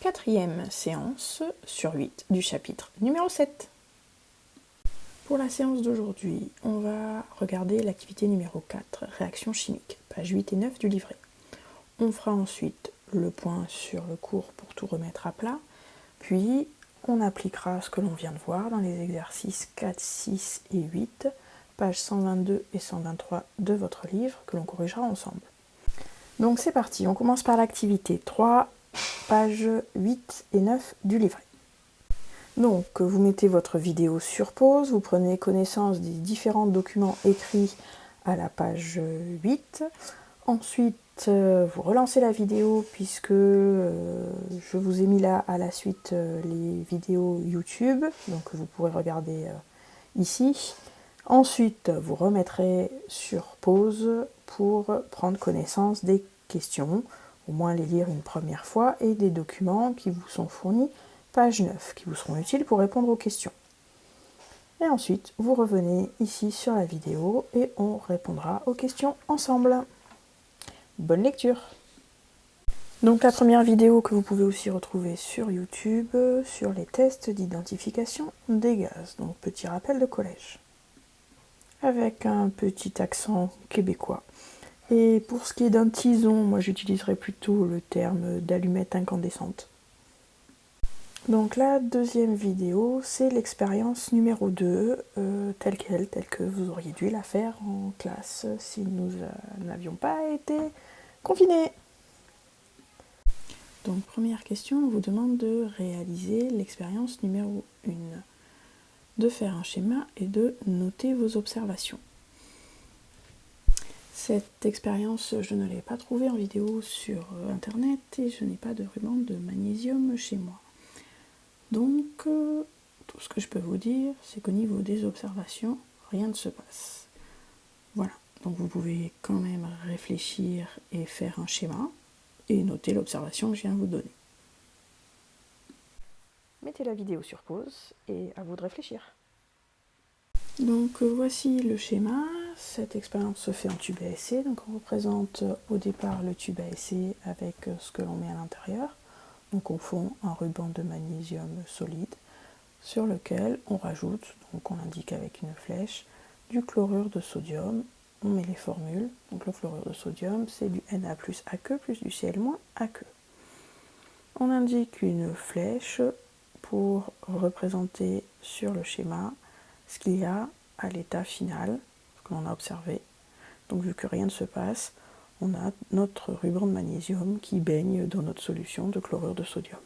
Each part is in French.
4e séance sur 8 du chapitre numéro 7. Pour la séance d'aujourd'hui, on va regarder l'activité numéro 4, réaction chimique, pages 8 et 9 du livret. On fera ensuite le point sur le cours pour tout remettre à plat, puis on appliquera ce que l'on vient de voir dans les exercices 4, 6 et 8, pages 122 et 123 de votre livre que l'on corrigera ensemble. Donc c'est parti, on commence par l'activité 3, pages 8 et 9 du livret. Donc vous mettez votre vidéo sur pause, vous prenez connaissance des différents documents écrits à la page 8. Ensuite, vous relancez la vidéo puisque je vous ai mis là à la suite les vidéos YouTube, donc vous pourrez regarder ici. Ensuite, vous remettrez sur pause pour prendre connaissance des questions, au moins les lire une première fois, et des documents qui vous sont fournis, page 9, qui vous seront utiles pour répondre aux questions. Et ensuite, vous revenez ici sur la vidéo et on répondra aux questions ensemble. Bonne lecture! Donc la première vidéo que vous pouvez aussi retrouver sur YouTube, sur les tests d'identification des gaz, donc petit rappel de collège, avec un petit accent québécois. Et pour ce qui est d'un tison, moi j'utiliserai plutôt le terme d'allumette incandescente. Donc la deuxième vidéo, c'est l'expérience numéro 2, telle que vous auriez dû la faire en classe si nous n'avions pas été confinés. Donc première question, on vous demande de réaliser l'expérience numéro 1, de faire un schéma et de noter vos observations. Cette expérience, je ne l'ai pas trouvée en vidéo sur internet et je n'ai pas de ruban de magnésium chez moi. Donc, tout ce que je peux vous dire, c'est qu'au niveau des observations, rien ne se passe. Voilà, donc vous pouvez quand même réfléchir et faire un schéma et noter l'observation que je viens de vous donner. Mettez la vidéo sur pause et à vous de réfléchir. Donc voici le schéma. Cette expérience se fait en tube à essai. Donc on représente au départ le tube à essai avec ce que l'on met à l'intérieur. Donc on fond un ruban de magnésium solide sur lequel on rajoute, donc on indique avec une flèche, du chlorure de sodium. On met les formules. Donc le chlorure de sodium, c'est du Na plus Aq plus du Cl moins Aq. On indique une flèche pour représenter sur le schéma ce qu'il y a à l'état final, ce que l'on a observé. Donc vu que rien ne se passe, on a notre ruban de magnésium qui baigne dans notre solution de chlorure de sodium.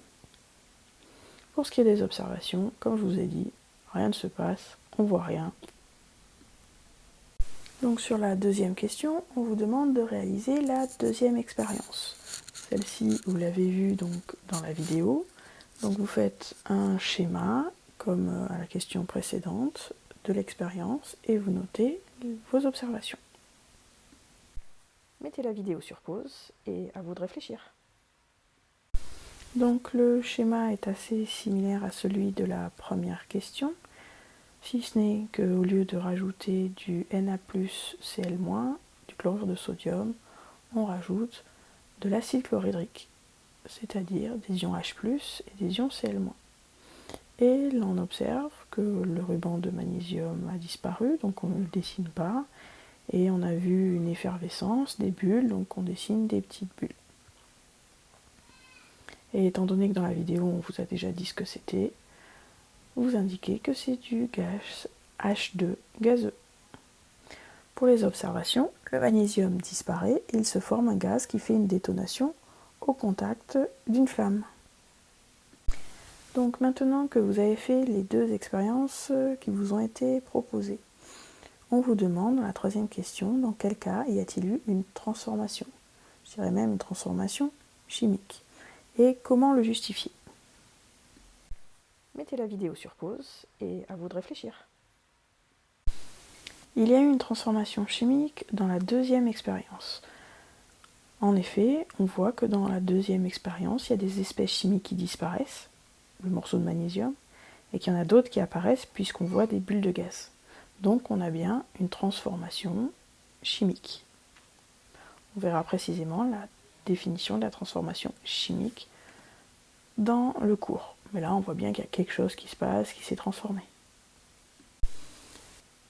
Pour ce qui est des observations, comme je vous ai dit, rien ne se passe, on ne voit rien. Donc sur la deuxième question, on vous demande de réaliser la deuxième expérience. Celle-ci, vous l'avez vue donc dans la vidéo. Donc vous faites un schéma, comme à la question précédente, de l'expérience et vous notez vos observations. Mettez la vidéo sur pause et à vous de réfléchir. Donc le schéma est assez similaire à celui de la première question, si ce n'est qu'au lieu de rajouter du Na+, Cl-, du chlorure de sodium, on rajoute de l'acide chlorhydrique, c'est-à-dire des ions H+, et des ions Cl-. Et là on observe que le ruban de magnésium a disparu, donc on ne le dessine pas, et on a vu une effervescence, des bulles, donc on dessine des petites bulles. Et étant donné que dans la vidéo on vous a déjà dit ce que c'était, vous indiquez que c'est du gaz H2 gazeux. Pour les observations, le magnésium disparaît et il se forme un gaz qui fait une détonation au contact d'une flamme. Donc maintenant que vous avez fait les deux expériences qui vous ont été proposées, on vous demande dans la troisième question, dans quel cas y a-t-il eu une transformation? Je dirais même une transformation chimique. Et comment le justifier? Mettez la vidéo sur pause et à vous de réfléchir. Il y a eu une transformation chimique dans la deuxième expérience. En effet, on voit que dans la deuxième expérience, il y a des espèces chimiques qui disparaissent, le morceau de magnésium, et qu'il y en a d'autres qui apparaissent puisqu'on voit des bulles de gaz. Donc on a bien une transformation chimique. On verra précisément la définition de la transformation chimique dans le cours. Mais là, on voit bien qu'il y a quelque chose qui se passe, qui s'est transformé.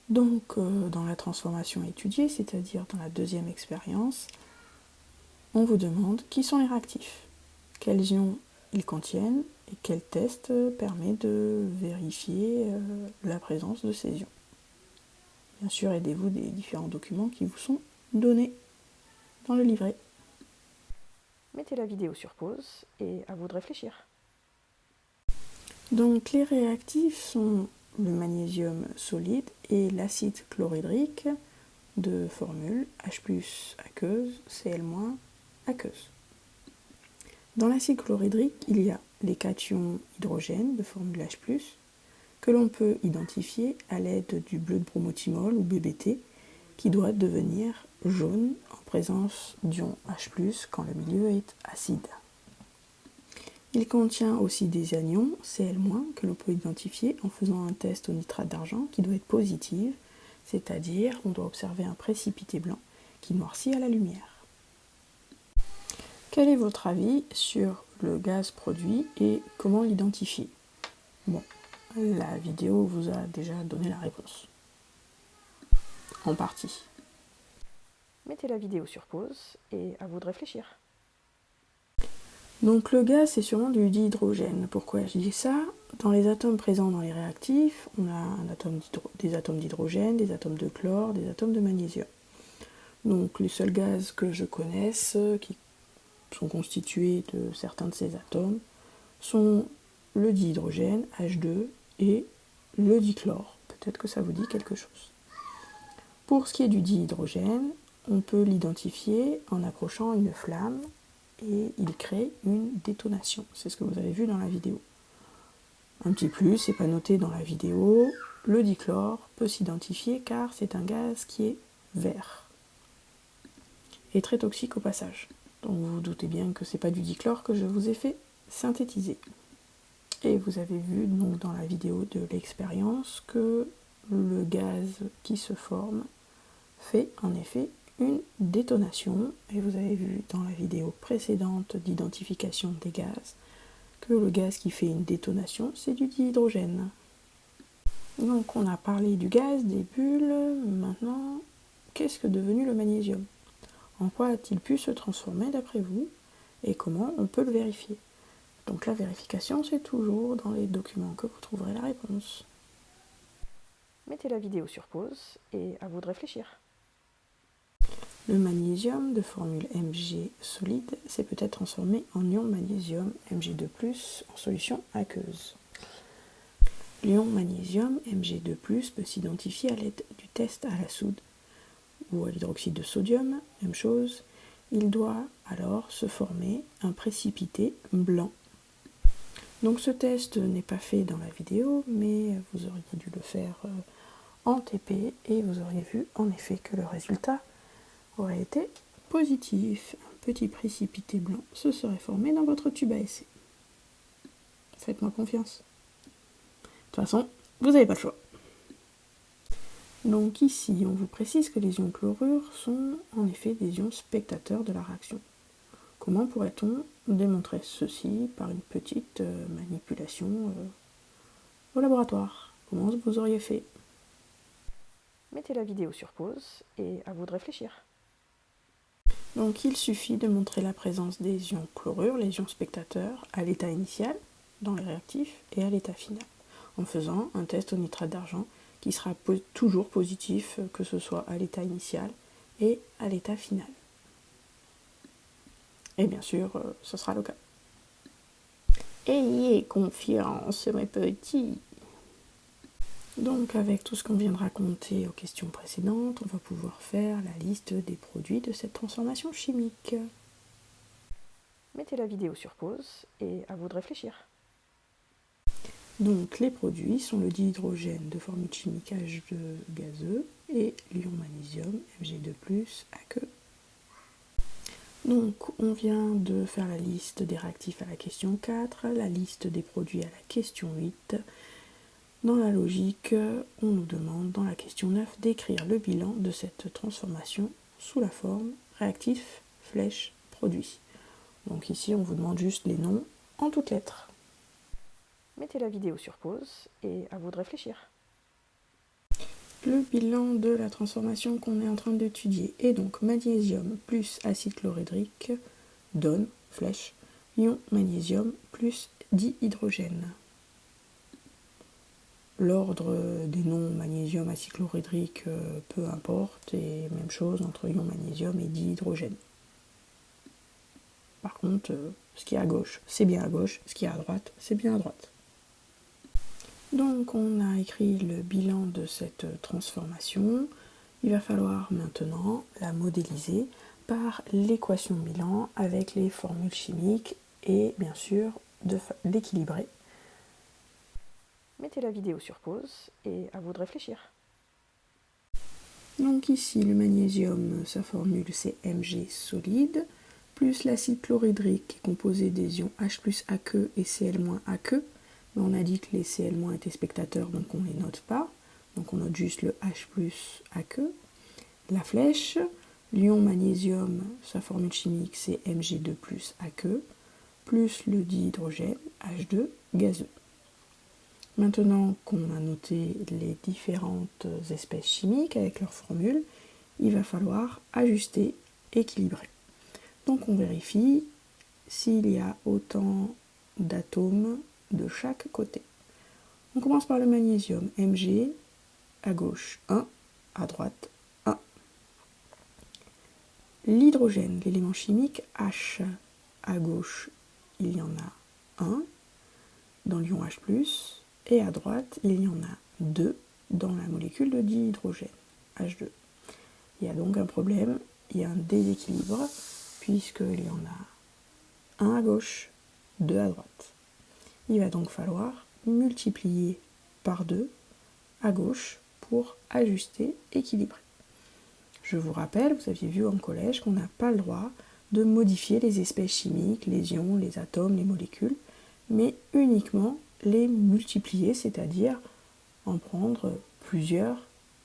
Donc, dans la transformation étudiée, c'est-à-dire dans la deuxième expérience, on vous demande qui sont les réactifs, quels ions ils contiennent et quel test permet de vérifier la présence de ces ions. Bien sûr, aidez-vous des différents documents qui vous sont donnés dans le livret. Mettez la vidéo sur pause et à vous de réfléchir. Donc, les réactifs sont le magnésium solide et l'acide chlorhydrique de formule H+ aqueuse, Cl- aqueuse. Dans l'acide chlorhydrique, il y a les cations hydrogène de formule H+, que l'on peut identifier à l'aide du bleu de bromothymol ou BBT, qui doit devenir jaune en présence d'ion H+, quand le milieu est acide. Il contient aussi des anions Cl- que l'on peut identifier en faisant un test au nitrate d'argent qui doit être positif, c'est-à-dire qu'on doit observer un précipité blanc qui noircit à la lumière. Quel est votre avis sur le gaz produit et comment l'identifier? Bon, la vidéo vous a déjà donné la réponse. En partie. Mettez la vidéo sur pause et à vous de réfléchir. Donc le gaz, c'est sûrement du dihydrogène. Pourquoi je dis ça? Dans les atomes présents dans les réactifs, on a des atomes d'hydrogène, des atomes de chlore, des atomes de magnésium. Donc les seuls gaz que je connaisse qui sont constitués de certains de ces atomes sont le dihydrogène, H2, et le dichlore. Peut-être que ça vous dit quelque chose. Pour ce qui est du dihydrogène, on peut l'identifier en approchant une flamme et il crée une détonation. C'est ce que vous avez vu dans la vidéo. Un petit plus, c'est pas noté dans la vidéo, le dichlore peut s'identifier car c'est un gaz qui est vert et très toxique au passage. Donc vous vous doutez bien que c'est pas du dichlore que je vous ai fait synthétiser. Et vous avez vu donc dans la vidéo de l'expérience que le gaz qui se forme fait en effet une détonation, et vous avez vu dans la vidéo précédente d'identification des gaz que le gaz qui fait une détonation, c'est du dihydrogène. Donc on a parlé du gaz, des bulles, maintenant, qu'est-ce que devenu le magnésium? En quoi a-t-il pu se transformer d'après vous, et comment on peut le vérifier? Donc la vérification, c'est toujours dans les documents que vous trouverez la réponse. Mettez la vidéo sur pause et à vous de réfléchir. Le magnésium de formule Mg solide s'est peut-être transformé en ion magnésium Mg2+, en solution aqueuse. L'ion magnésium Mg2+, peut s'identifier à l'aide du test à la soude ou à l'hydroxyde de sodium, même chose. Il doit alors se former un précipité blanc. Donc ce test n'est pas fait dans la vidéo, mais vous auriez dû le faire en TP et vous auriez vu en effet que le résultat aurait été positif. Un petit précipité blanc se serait formé dans votre tube à essai. Faites-moi confiance. De toute façon, vous n'avez pas le choix. Donc ici, on vous précise que les ions chlorure sont en effet des ions spectateurs de la réaction. Comment pourrait-on démontrer ceci par une petite manipulation au laboratoire? Comment vous auriez fait? Mettez la vidéo sur pause et à vous de réfléchir. Donc il suffit de montrer la présence des ions chlorure, les ions spectateurs, à l'état initial, dans les réactifs, et à l'état final, en faisant un test au nitrate d'argent qui sera toujours positif, que ce soit à l'état initial et à l'état final. Et bien sûr, ce sera le cas. Ayez confiance, mes petits. Donc avec tout ce qu'on vient de raconter aux questions précédentes, on va pouvoir faire la liste des produits de cette transformation chimique. Mettez la vidéo sur pause et à vous de réfléchir. Donc les produits sont le dihydrogène de formule chimique H2 gazeux et l'ion magnésium Mg2+, aqueux. Donc on vient de faire la liste des réactifs à la question 4, la liste des produits à la question 8. Dans la logique, on nous demande dans la question 9 d'écrire le bilan de cette transformation sous la forme réactif, flèche, produit. Donc ici on vous demande juste les noms en toutes lettres. Mettez la vidéo sur pause et à vous de réfléchir. Le bilan de la transformation qu'on est en train d'étudier est donc magnésium plus acide chlorhydrique donne, flèche, ion magnésium plus dihydrogène. L'ordre des noms magnésium, acide chlorhydrique, peu importe, et même chose entre ion magnésium et dihydrogène. Par contre, ce qui est à gauche, c'est bien à gauche, ce qui est à droite, c'est bien à droite. Donc on a écrit le bilan de cette transformation. Il va falloir maintenant la modéliser par l'équation bilan avec les formules chimiques et bien sûr d'équilibrer. Mettez la vidéo sur pause et à vous de réfléchir. Donc ici le magnésium, sa formule c'est Mg solide, plus l'acide chlorhydrique qui est composé des ions H plus aqueux et Cl-aqueux. On a dit que les Cl- étaient spectateurs, donc on ne les note pas. Donc on note juste le H plus aqueux. La flèche, l'ion magnésium, sa formule chimique c'est Mg2 plus aqueux, plus le dihydrogène, H2, gazeux. Maintenant qu'on a noté les différentes espèces chimiques avec leurs formules, il va falloir ajuster, équilibrer. Donc on vérifie s'il y a autant d'atomes de chaque côté. On commence par le magnésium, Mg, à gauche 1, à droite 1. L'hydrogène, l'élément chimique H, à gauche il y en a 1, dans l'ion H+, et à droite il y en a 2 dans la molécule de dihydrogène, H2. Il y a donc un problème, il y a un déséquilibre, puisqu'il y en a 1 à gauche, 2 à droite. Il va donc falloir multiplier par 2 à gauche pour ajuster, équilibrer. Je vous rappelle, vous aviez vu en collège qu'on n'a pas le droit de modifier les espèces chimiques, les ions, les atomes, les molécules, mais uniquement les multiplier, c'est-à-dire en prendre plusieurs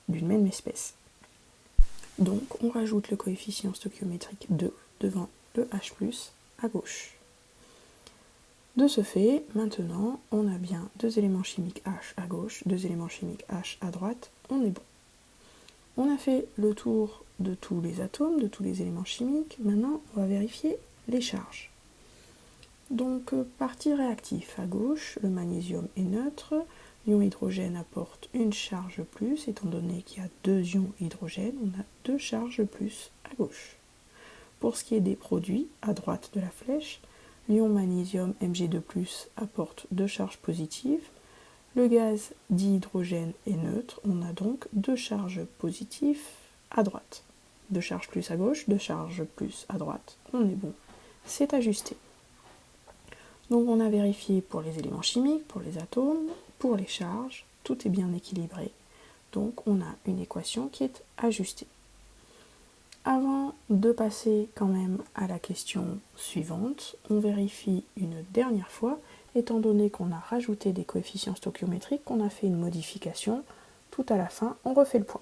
d'une même espèce. Donc on rajoute le coefficient stoichiométrique 2 devant le H+, à gauche. De ce fait, maintenant, on a bien deux éléments chimiques H à gauche, deux éléments chimiques H à droite, on est bon. On a fait le tour de tous les atomes, de tous les éléments chimiques, maintenant on va vérifier les charges. Donc, partie réactive à gauche, le magnésium est neutre, l'ion hydrogène apporte une charge plus, étant donné qu'il y a deux ions hydrogène, on a deux charges plus à gauche. Pour ce qui est des produits, à droite de la flèche, l'ion magnésium Mg2+, apporte deux charges positives. Le gaz dihydrogène est neutre, on a donc deux charges positives à droite. Deux charges plus à gauche, deux charges plus à droite. On est bon, c'est ajusté. Donc on a vérifié pour les éléments chimiques, pour les atomes, pour les charges, tout est bien équilibré. Donc on a une équation qui est ajustée. Avant de passer quand même à la question suivante, on vérifie une dernière fois, étant donné qu'on a rajouté des coefficients stoichiométriques, qu'on a fait une modification, tout à la fin, on refait le point.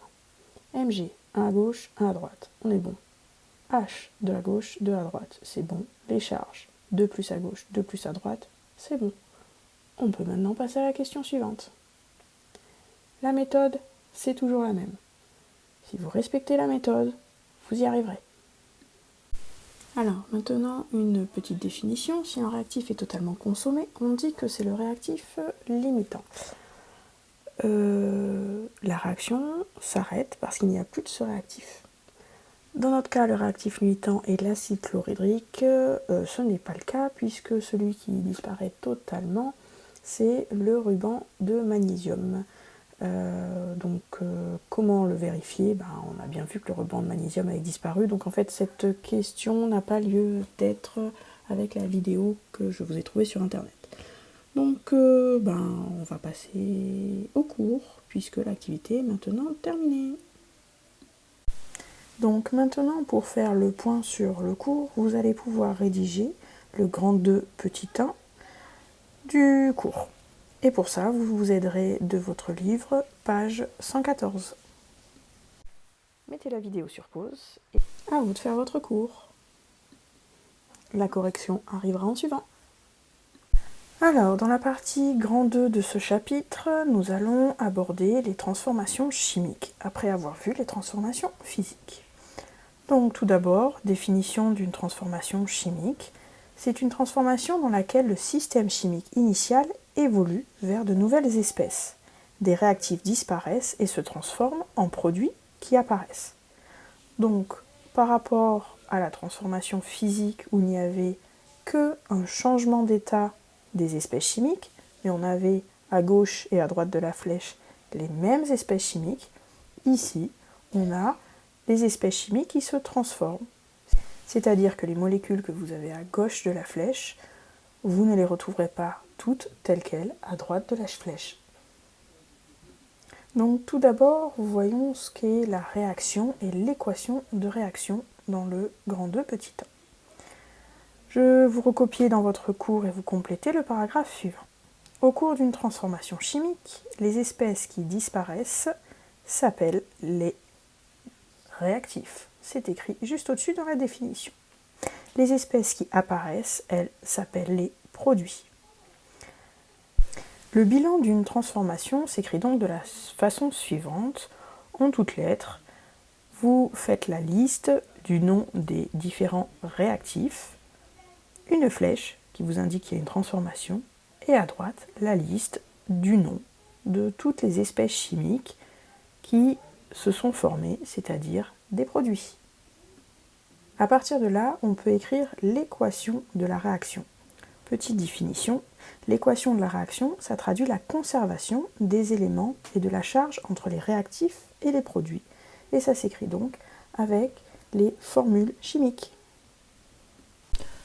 Mg, 1 à gauche, 1 à droite, on est bon. H, 2 à gauche, 2 à droite, c'est bon. Les charges, 2 plus à gauche, 2 plus à droite, c'est bon. On peut maintenant passer à la question suivante. La méthode, c'est toujours la même. Si vous respectez la méthode, vous y arriverez. Alors, maintenant, une petite définition. Si un réactif est totalement consommé, on dit que c'est le réactif limitant. La réaction s'arrête parce qu'il n'y a plus de ce réactif. Dans notre cas, le réactif limitant est l'acide chlorhydrique. Ce n'est pas le cas puisque celui qui disparaît totalement, c'est le ruban de magnésium. Comment le vérifier? On a bien vu que le ruban de magnésium avait disparu, donc en fait cette question n'a pas lieu d'être avec la vidéo que je vous ai trouvée sur internet. Donc on va passer au cours puisque l'activité est maintenant terminée. Donc maintenant, pour faire le point sur le cours, vous allez pouvoir rédiger le grand 2 petit 1 du cours. Et pour ça, vous vous aiderez de votre livre, page 114. Mettez la vidéo sur pause et à vous de faire votre cours. La correction arrivera en suivant. Alors, dans la partie grand 2 de ce chapitre, nous allons aborder les transformations chimiques, après avoir vu les transformations physiques. Donc, tout d'abord, définition d'une transformation chimique. C'est une transformation dans laquelle le système chimique initial évolue vers de nouvelles espèces. Des réactifs disparaissent et se transforment en produits qui apparaissent. Donc, par rapport à la transformation physique où il n'y avait qu'un changement d'état des espèces chimiques, mais on avait à gauche et à droite de la flèche les mêmes espèces chimiques, ici on a les espèces chimiques qui se transforment. C'est-à-dire que les molécules que vous avez à gauche de la flèche, vous ne les retrouverez pas toutes telles quelles à droite de la flèche. Donc tout d'abord, voyons ce qu'est la réaction et l'équation de réaction dans le grand 2 petit 1. Je vous recopier dans votre cours et vous complétez le paragraphe suivant. Au cours d'une transformation chimique, les espèces qui disparaissent s'appellent les réactifs. C'est écrit juste au-dessus dans la définition. Les espèces qui apparaissent, elles, s'appellent les produits. Le bilan d'une transformation s'écrit donc de la façon suivante. En toutes lettres, vous faites la liste du nom des différents réactifs, une flèche qui vous indique qu'il y a une transformation, et à droite, la liste du nom de toutes les espèces chimiques qui se sont formées, c'est-à-dire des produits. À partir de là, on peut écrire l'équation de la réaction. Petite définition, l'équation de la réaction, ça traduit la conservation des éléments et de la charge entre les réactifs et les produits. Et ça s'écrit donc avec les formules chimiques.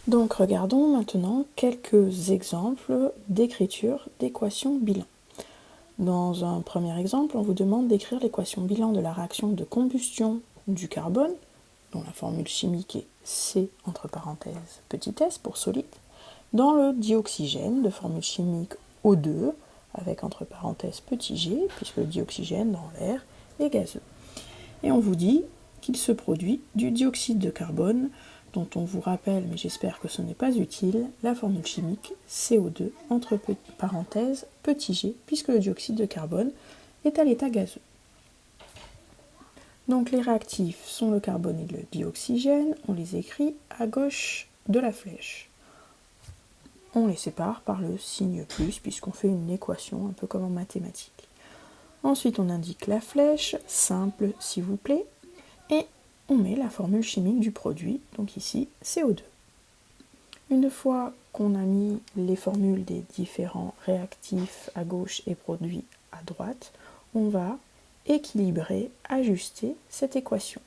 Donc regardons maintenant quelques exemples d'écriture d'équations bilan. Dans un premier exemple, on vous demande d'écrire l'équation bilan de la réaction de combustion du carbone, dont la formule chimique est C entre parenthèses petit s pour solide, dans le dioxygène de formule chimique O2 avec entre parenthèses petit g, puisque le dioxygène dans l'air est gazeux. Et on vous dit qu'il se produit du dioxyde de carbone, dont on vous rappelle, mais j'espère que ce n'est pas utile, la formule chimique CO2 entre parenthèses petit g, puisque le dioxyde de carbone est à l'état gazeux. Donc les réactifs sont le carbone et le dioxygène, on les écrit à gauche de la flèche. On les sépare par le signe plus, puisqu'on fait une équation un peu comme en mathématiques. Ensuite on indique la flèche, simple s'il vous plaît, et on met la formule chimique du produit, donc ici CO2. Une fois qu'on a mis les formules des différents réactifs à gauche et produits à droite, on va équilibrer, ajuster cette équation,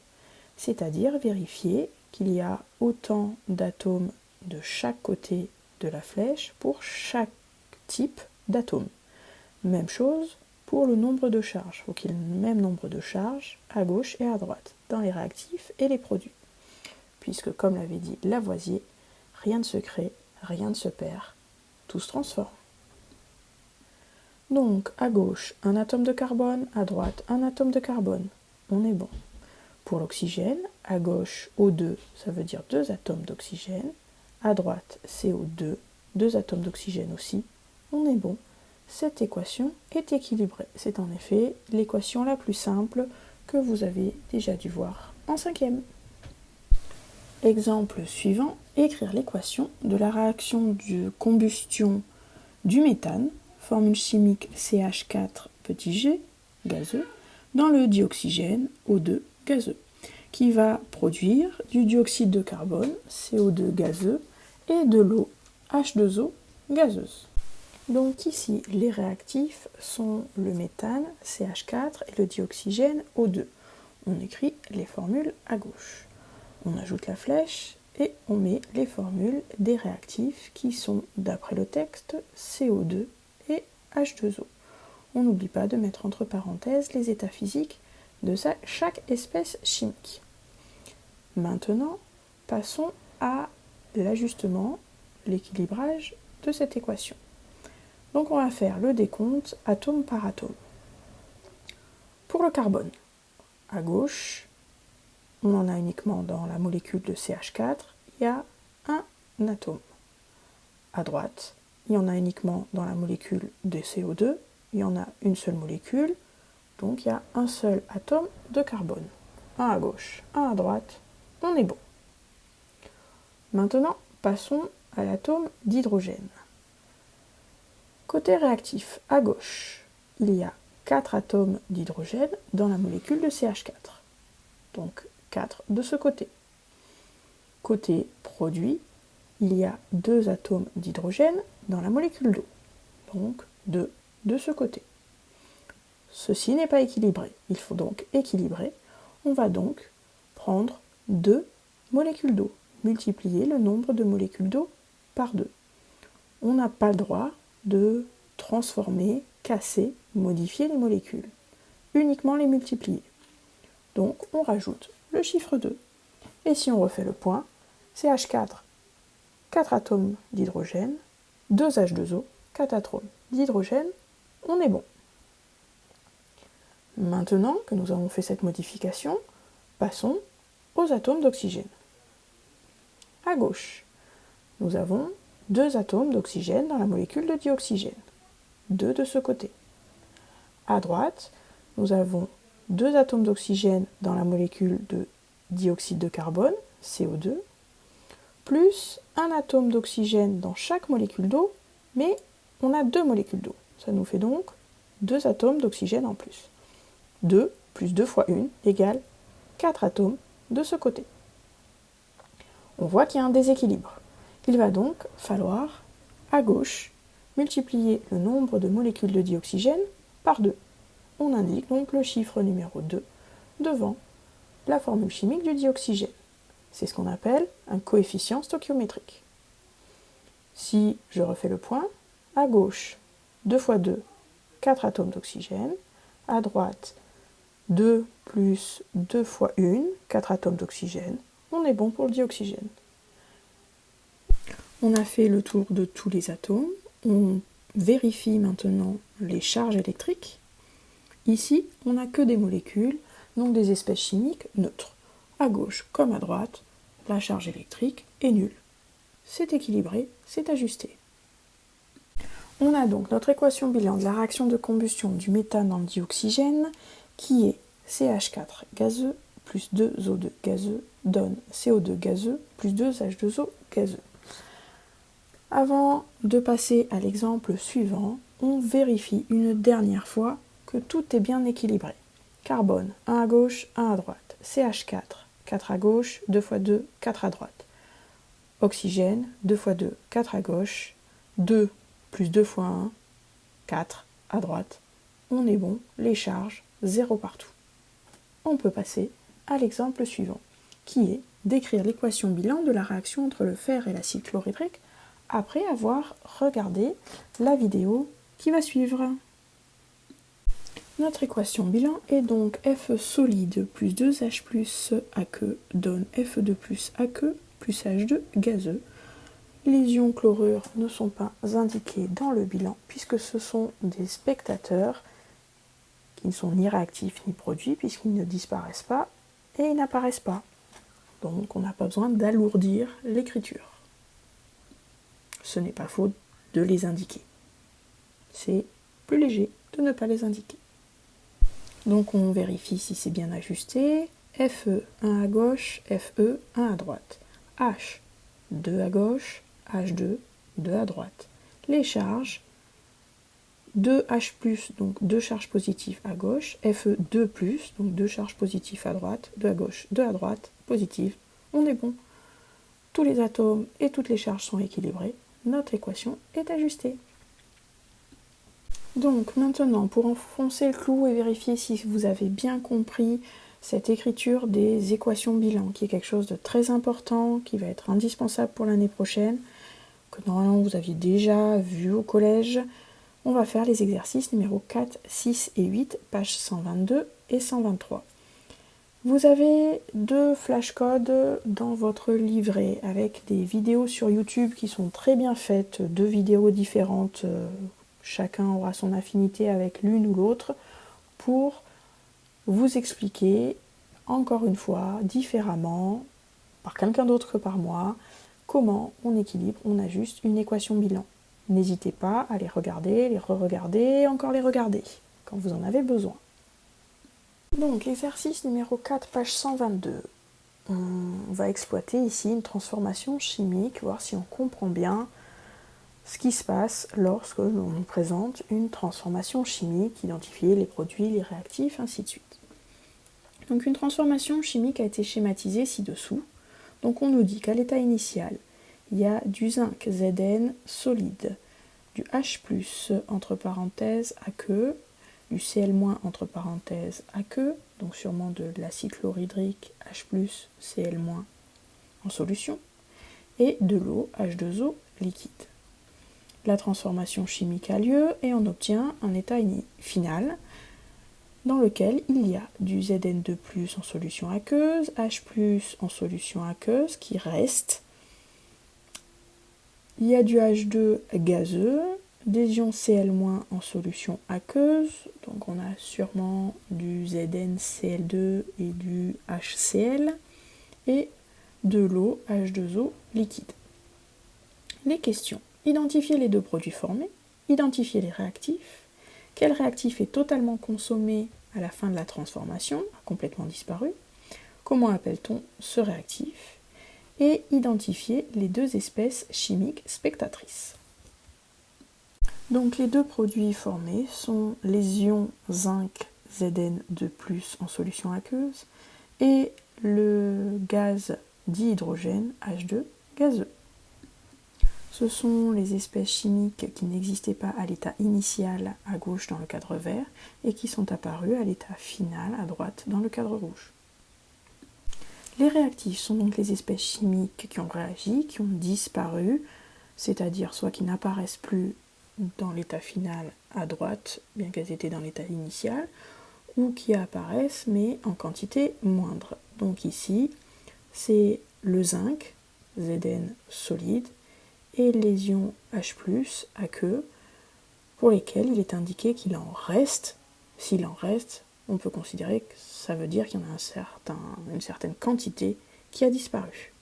c'est-à-dire vérifier qu'il y a autant d'atomes de chaque côté de la flèche pour chaque type d'atome. Même chose pour le nombre de charges. Il faut qu'il y ait le même nombre de charges à gauche et à droite, dans les réactifs et les produits. Puisque, comme l'avait dit Lavoisier, rien ne se crée, rien ne se perd, tout se transforme. Donc, à gauche, un atome de carbone, à droite, un atome de carbone. On est bon. Pour l'oxygène, à gauche, O2, ça veut dire 2 atomes d'oxygène. À droite, CO2, 2 atomes d'oxygène aussi. On est bon. Cette équation est équilibrée. C'est en effet l'équation la plus simple que vous avez déjà dû voir en 5e. Exemple suivant, écrire l'équation de la réaction de combustion du méthane, formule chimique CH4 petit g, gazeux, dans le dioxygène O2 gazeux, qui va produire du dioxyde de carbone, CO2 gazeux, et de l'eau, H2O gazeuse. Donc ici, les réactifs sont le méthane, CH4, et le dioxygène, O2. On écrit les formules à gauche. On ajoute la flèche et on met les formules des réactifs qui sont, d'après le texte, CO2 et H2O. On n'oublie pas de mettre entre parenthèses les états physiques de chaque espèce chimique. Maintenant, passons à l'ajustement, l'équilibrage de cette équation. Donc on va faire le décompte atome par atome. Pour le carbone, à gauche, on en a uniquement dans la molécule de CH4, il y a un atome. À droite, il y en a uniquement dans la molécule de CO2, il y en a une seule molécule, donc il y a un seul atome de carbone. Un à gauche, un à droite, on est bon. Maintenant, passons à l'atome d'hydrogène. Côté réactif, à gauche, il y a 4 atomes d'hydrogène dans la molécule de CH4. Donc 4 de ce côté. Côté produit, il y a 2 atomes d'hydrogène dans la molécule d'eau. Donc 2 de ce côté. Ceci n'est pas équilibré. Il faut donc équilibrer. On va donc prendre 2 molécules d'eau. Multiplier le nombre de molécules d'eau par 2. On n'a pas le droit de transformer, casser, modifier les molécules. Uniquement les multiplier. Donc on rajoute le chiffre 2. Et si on refait le point, CH4, 4 atomes d'hydrogène, 2 H2O, 4 atomes d'hydrogène, on est bon. Maintenant que nous avons fait cette modification, passons aux atomes d'oxygène. À gauche, nous avons 2 atomes d'oxygène dans la molécule de dioxygène. 2 de ce côté. À droite, nous avons 2 atomes d'oxygène dans la molécule de dioxyde de carbone, CO2, plus un atome d'oxygène dans chaque molécule d'eau, mais on a 2 molécules d'eau. Ça nous fait donc 2 atomes d'oxygène en plus. 2 plus 2 fois 1 égale 4 atomes de ce côté. On voit qu'il y a un déséquilibre. Il va donc falloir, à gauche, multiplier le nombre de molécules de dioxygène par 2. On indique donc le chiffre numéro 2 devant la formule chimique du dioxygène. C'est ce qu'on appelle un coefficient stoichiométrique. Si je refais le point, à gauche, 2 fois 2, 4 atomes d'oxygène. À droite, 2 plus 2 fois 1, 4 atomes d'oxygène. On est bon pour le dioxygène. On a fait le tour de tous les atomes. On vérifie maintenant les charges électriques. Ici, on n'a que des molécules, donc des espèces chimiques neutres. À gauche comme à droite, la charge électrique est nulle. C'est équilibré, c'est ajusté. On a donc notre équation bilan de la réaction de combustion du méthane dans le dioxygène qui est CH4 gazeux plus 2O2 gazeux donne CO2 gazeux plus 2H2O gazeux. Avant de passer à l'exemple suivant, on vérifie une dernière fois que tout est bien équilibré. Carbone, 1 à gauche, 1 à droite. CH4, 4 à gauche, 2 fois 2, 4 à droite. Oxygène, 2 fois 2, 4 à gauche, 2 plus 2 fois 1, 4 à droite. On est bon, les charges, 0 partout. On peut passer à l'exemple suivant, qui est d'écrire l'équation bilan de la réaction entre le fer et l'acide chlorhydrique après avoir regardé la vidéo qui va suivre. Notre équation bilan est donc Fe solide plus 2H plus aqueux donne Fe2 plus aqueux plus H2 gazeux. Les ions chlorure ne sont pas indiqués dans le bilan puisque ce sont des spectateurs qui ne sont ni réactifs ni produits puisqu'ils ne disparaissent pas et ils n'apparaissent pas. Donc on n'a pas besoin d'alourdir l'écriture. Ce n'est pas faute de les indiquer. C'est plus léger de ne pas les indiquer. Donc on vérifie si c'est bien ajusté. Fe 1 à gauche, Fe 1 à droite. H 2 à gauche, H2 2 à droite. Les charges 2H+, donc 2 charges positives à gauche, Fe2+, donc 2 charges positives à droite, 2 à gauche, 2 à droite, positives. On est bon. Tous les atomes et toutes les charges sont équilibrés. Notre équation est ajustée. Donc maintenant, pour enfoncer le clou et vérifier si vous avez bien compris cette écriture des équations bilan, qui est quelque chose de très important, qui va être indispensable pour l'année prochaine, que normalement vous aviez déjà vu au collège, on va faire les exercices numéro 4, 6 et 8, pages 122 et 123. Vous avez 2 flashcodes dans votre livret avec des vidéos sur YouTube qui sont très bien faites, 2 vidéos différentes. Chacun aura son affinité avec l'une ou l'autre pour vous expliquer, encore une fois, différemment, par quelqu'un d'autre que par moi, comment on équilibre, on ajuste une équation bilan. N'hésitez pas à les regarder, les re-regarder, encore les regarder, quand vous en avez besoin. Donc, exercice numéro 4, page 122. On va exploiter ici une transformation chimique, voir si on comprend bien ce qui se passe lorsque l'on nous présente une transformation chimique, identifier les produits, les réactifs, ainsi de suite. Donc une transformation chimique a été schématisée ci-dessous. Donc on nous dit qu'à l'état initial, il y a du zinc Zn solide, du H+, entre parenthèses, aqueux, du Cl- entre parenthèses, aqueux, donc sûrement de l'acide chlorhydrique H+, Cl- en solution, et de l'eau H2O liquide. La transformation chimique a lieu et on obtient un état final dans lequel il y a du Zn2+, en solution aqueuse, H+, en solution aqueuse qui reste. Il y a du H2 gazeux, des ions Cl- en solution aqueuse, donc on a sûrement du ZnCl2 et du HCl, et de l'eau H2O liquide. Les questions. Identifier les deux produits formés, identifier les réactifs, quel réactif est totalement consommé à la fin de la transformation, a complètement disparu, comment appelle-t-on ce réactif, et identifier les deux espèces chimiques spectatrices. Donc les deux produits formés sont les ions zinc Zn2+, en solution aqueuse et le gaz dihydrogène H2 gazeux. Ce sont les espèces chimiques qui n'existaient pas à l'état initial à gauche dans le cadre vert et qui sont apparues à l'état final à droite dans le cadre rouge. Les réactifs sont donc les espèces chimiques qui ont réagi, qui ont disparu, c'est-à-dire soit qui n'apparaissent plus dans l'état final à droite, bien qu'elles étaient dans l'état initial, ou qui apparaissent mais en quantité moindre. Donc ici, c'est le zinc, Zn solide, et les ions H+, aqueux, pour lesquels il est indiqué qu'il en reste. S'il en reste, on peut considérer que ça veut dire qu'il y en a une certaine quantité qui a disparu.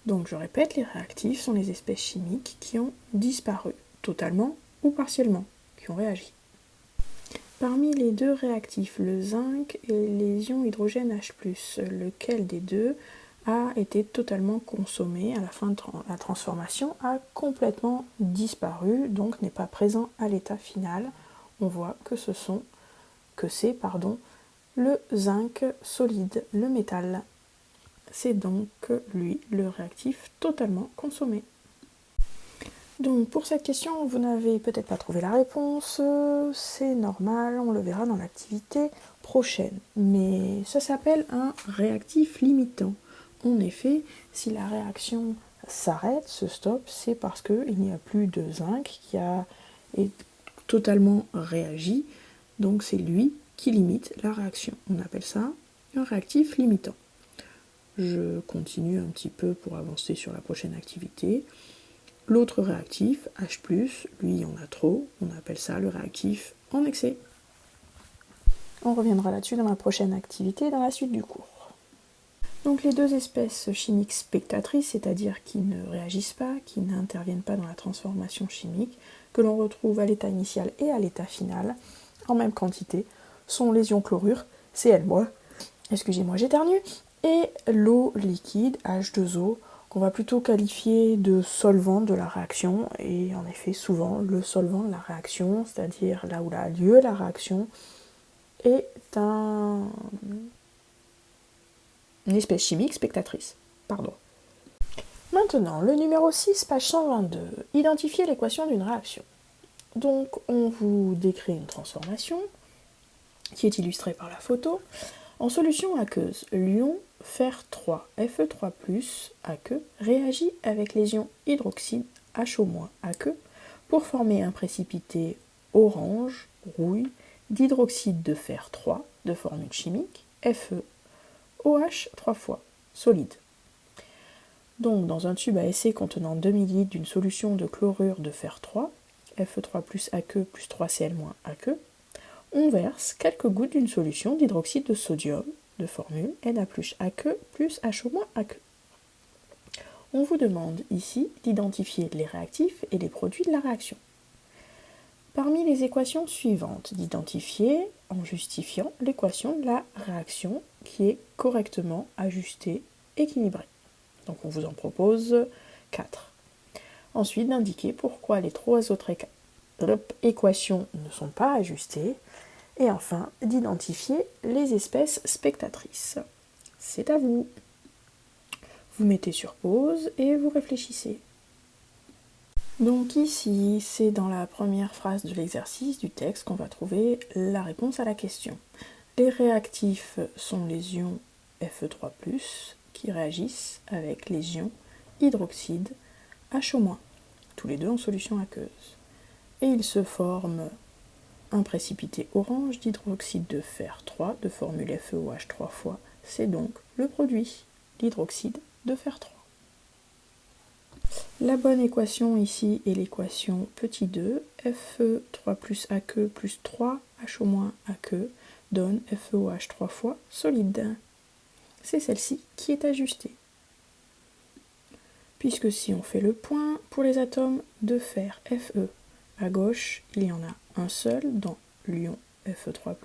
Donc je répète, les réactifs sont les espèces chimiques qui ont disparu, totalement ou partiellement, qui ont réagi. Parmi les deux réactifs, le zinc et les ions hydrogène H+, lequel des deux a été totalement consommé à la fin de la transformation, a complètement disparu, donc n'est pas présent à l'état final. On voit que c'est le zinc solide, le métal. C'est donc lui le réactif totalement consommé. Donc pour cette question, vous n'avez peut-être pas trouvé la réponse, c'est normal, on le verra dans l'activité prochaine. Mais ça s'appelle un réactif limitant. En effet, si la réaction s'arrête, se stoppe, c'est parce qu'il n'y a plus de zinc qui a totalement réagi, donc c'est lui qui limite la réaction. On appelle ça un réactif limitant. Je continue un petit peu pour avancer sur la prochaine activité. L'autre réactif, H+, lui, on a trop, on appelle ça le réactif en excès. On reviendra là-dessus dans la prochaine activité, dans la suite du cours. Donc les deux espèces chimiques spectatrices, c'est-à-dire qui ne réagissent pas, qui n'interviennent pas dans la transformation chimique, que l'on retrouve à l'état initial et à l'état final, en même quantité, sont les ions chlorure, Cl-, excusez-moi j'éternue, et l'eau liquide, H2O, qu'on va plutôt qualifier de solvant de la réaction, et en effet souvent le solvant de la réaction, c'est-à-dire là où a lieu la réaction, est une espèce chimique spectatrice. Maintenant, le numéro 6, page 122, identifier l'équation d'une réaction. Donc on vous décrit une transformation qui est illustrée par la photo. En solution aqueuse, l'ion Fer3, Fe3+, aqueux, réagit avec les ions hydroxyde, HO-, aqueux, pour former un précipité orange, rouille, d'hydroxyde de fer 3, de formule chimique, Fe, OH 3 fois, solide. Donc, dans un tube à essai contenant 2 ml d'une solution de chlorure de fer 3, Fe3+, aqueux plus 3Cl- aqueux, on verse quelques gouttes d'une solution d'hydroxyde de sodium, de formule Na+, aqueux plus HO- aqueux. On vous demande ici d'identifier les réactifs et les produits de la réaction. Parmi les équations suivantes, d'identifier, en justifiant, l'équation de la réaction qui est correctement ajustée, équilibrée. Donc on vous en propose 4. Ensuite, d'indiquer pourquoi les 3 autres équations ne sont pas ajustées. Et enfin, d'identifier les espèces spectatrices. C'est à vous. Vous mettez sur pause et vous réfléchissez. Donc ici, c'est dans la première phrase de l'exercice du texte qu'on va trouver la réponse à la question. Les réactifs sont les ions Fe3+, qui réagissent avec les ions hydroxyde HO-, tous les deux en solution aqueuse. Et ils se forment un précipité orange d'hydroxyde de fer 3 de formule FeOH 3 fois. C'est donc le produit, l'hydroxyde de fer 3. La bonne équation ici est l'équation petit 2, Fe3 plus aqueux plus 3 HO- aqueux donne FeOH 3 fois solide. C'est celle-ci qui est ajustée. Puisque si on fait le point, pour les atomes de fer Fe, à gauche, il y en a un seul dans l'ion Fe3+,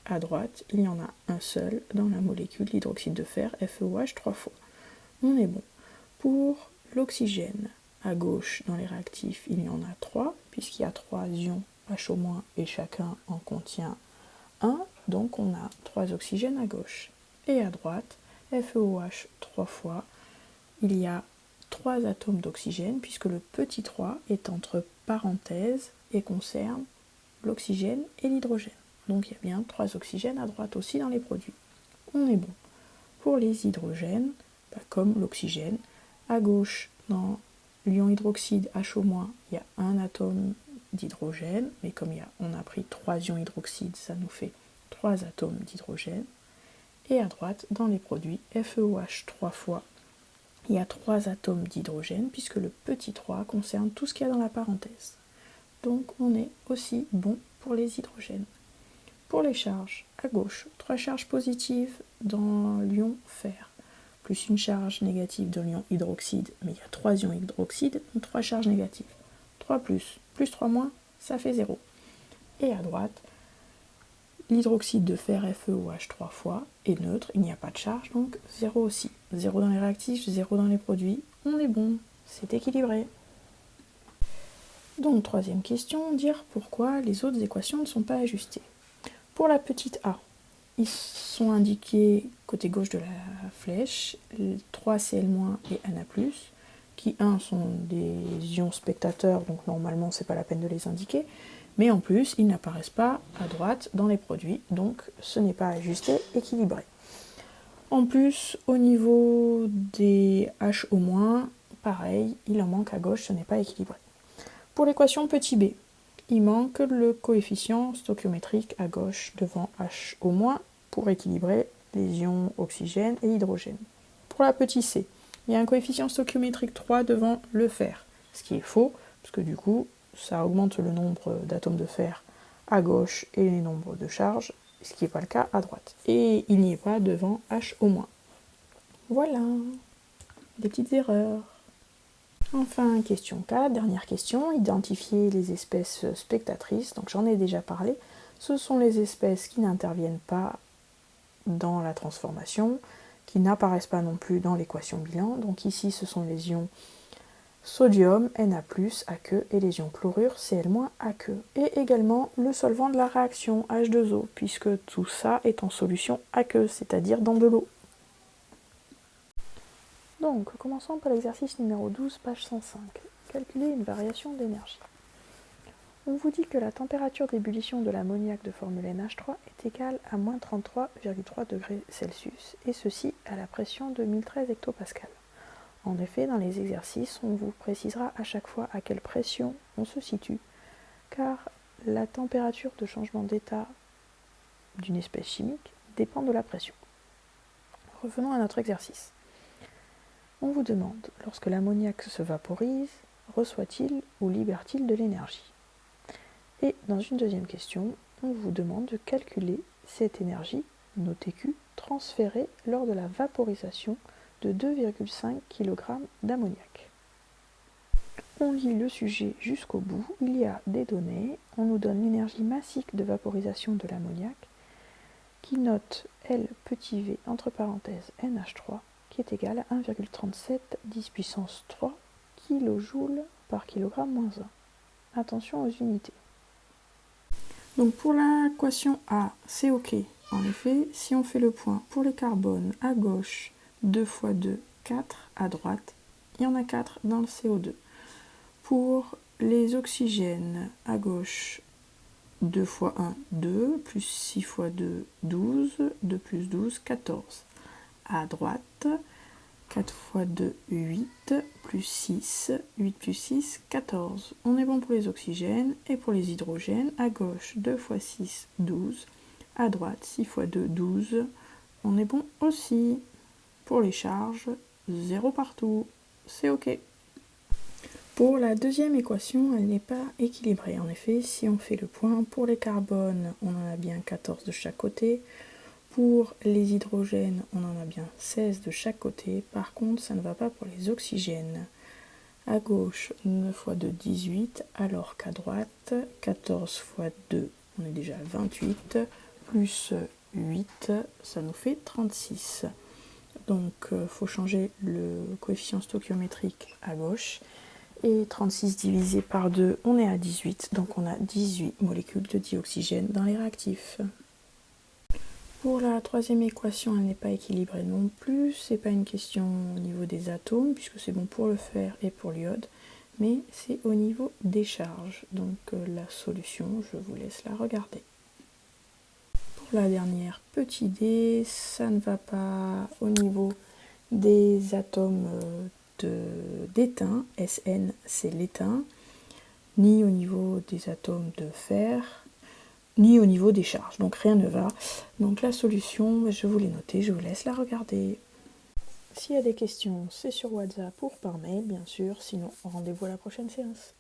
à droite, il y en a un seul dans la molécule d'hydroxyde de fer FeOH 3 fois. On est bon. Pour l'oxygène, à gauche, dans les réactifs, il y en a 3, puisqu'il y a 3 ions HO- et chacun en contient 1, donc on a 3 oxygènes à gauche. Et à droite, FeOH 3 fois, il y a 3 atomes d'oxygène, puisque le petit 3 est entre parenthèses et concerne l'oxygène et l'hydrogène. Donc il y a bien 3 oxygènes à droite aussi dans les produits. On est bon. Pour les hydrogènes, comme l'oxygène, à gauche, dans l'ion hydroxyde HO-, il y a un atome d'hydrogène, mais comme on a pris 3 ions hydroxyde, ça nous fait 3 atomes d'hydrogène. Et à droite, dans les produits, FeOH 3 fois, il y a 3 atomes d'hydrogène, puisque le petit 3 concerne tout ce qu'il y a dans la parenthèse. Donc on est aussi bon pour les hydrogènes. Pour les charges, à gauche, 3 charges positives dans l'ion fer, plus une charge négative dans l'ion hydroxyde, mais il y a 3 ions hydroxyde, donc 3 charges négatives. 3 plus 3 moins, ça fait 0. Et à droite, l'hydroxyde de fer FeOH 3 fois est neutre, il n'y a pas de charge, donc 0 aussi. 0 dans les réactifs, 0 dans les produits, on est bon, c'est équilibré. Donc, troisième question, dire pourquoi les autres équations ne sont pas ajustées. Pour la petite a, ils sont indiqués côté gauche de la flèche, 3Cl- et Na+, qui sont des ions spectateurs, donc normalement c'est pas la peine de les indiquer, mais en plus ils n'apparaissent pas à droite dans les produits, donc ce n'est pas ajusté, équilibré. En plus, au niveau des HO-, pareil, il en manque à gauche, ce n'est pas équilibré. Pour l'équation petit b, il manque le coefficient stoichiométrique à gauche devant HO- pour équilibrer les ions oxygène et hydrogène. Pour la petit c, il y a un coefficient stoichiométrique 3 devant le fer, ce qui est faux, parce que du coup, ça augmente le nombre d'atomes de fer à gauche et les nombres de charges, ce qui n'est pas le cas à droite. Et il n'y est pas devant HO-. Voilà, des petites erreurs. Enfin, question 4, dernière question, identifier les espèces spectatrices. Donc j'en ai déjà parlé. Ce sont les espèces qui n'interviennent pas dans la transformation, qui n'apparaissent pas non plus dans l'équation bilan. Donc ici, ce sont les ions sodium, Na+, aqueux, et les ions chlorure, Cl-, aqueux. Et également le solvant de la réaction, H2O, puisque tout ça est en solution aqueuse, c'est-à-dire dans de l'eau. Donc, commençons par l'exercice numéro 12, page 105. Calculer une variation d'énergie. On vous dit que la température d'ébullition de l'ammoniac de formule NH3 est égale à moins 33,3 degrés Celsius, et ceci à la pression de 1013 hectopascales. En effet, dans les exercices, on vous précisera à chaque fois à quelle pression on se situe, car la température de changement d'état d'une espèce chimique dépend de la pression. Revenons à notre exercice. On vous demande, lorsque l'ammoniac se vaporise, reçoit-il ou libère-t-il de l'énergie? Et dans une deuxième question, on vous demande de calculer cette énergie, notée Q, transférée lors de la vaporisation de 2,5 kg d'ammoniac. On lit le sujet jusqu'au bout, il y a des données, on nous donne l'énergie massique de vaporisation de l'ammoniac, qui note L petit v entre parenthèses NH3, qui est égal à 1,37 10 puissance 3 kJ par kilogramme moins 1. Attention aux unités. Donc pour l'équation A, c'est OK. En effet, si on fait le point pour les carbones, à gauche, 2 fois 2, 4, à droite, il y en a 4 dans le CO2. Pour les oxygènes, à gauche, 2 fois 1, 2, plus 6 fois 2, 12, 2 plus 12, 14. À droite, 4 fois 2, 8, plus 6, 8 plus 6, 14. On est bon pour les oxygènes et pour les hydrogènes. À gauche, 2 fois 6, 12. À droite, 6 fois 2, 12. On est bon aussi. Pour les charges, 0 partout. C'est OK. Pour la deuxième équation, elle n'est pas équilibrée. En effet, si on fait le point, pour les carbones, on en a bien 14 de chaque côté. Pour les hydrogènes, on en a bien 16 de chaque côté. Par contre, ça ne va pas pour les oxygènes. À gauche, 9 fois 2, 18, alors qu'à droite, 14 fois 2, on est déjà à 28, plus 8, ça nous fait 36. Donc, il faut changer le coefficient stoichiométrique à gauche. Et 36 divisé par 2, on est à 18. Donc, on a 18 molécules de dioxygène dans les réactifs. Pour la troisième équation, elle n'est pas équilibrée non plus. C'est pas une question au niveau des atomes, puisque c'est bon pour le fer et pour l'iode, mais c'est au niveau des charges. Donc la solution, je vous laisse la regarder. Pour la dernière, petit d, ça ne va pas au niveau des atomes d'étain, Sn c'est l'étain, ni au niveau des atomes de fer, ni au niveau des charges, donc rien ne va. Donc la solution, je vous l'ai notée, je vous laisse la regarder. S'il y a des questions, c'est sur WhatsApp ou par mail, bien sûr, sinon rendez-vous à la prochaine séance.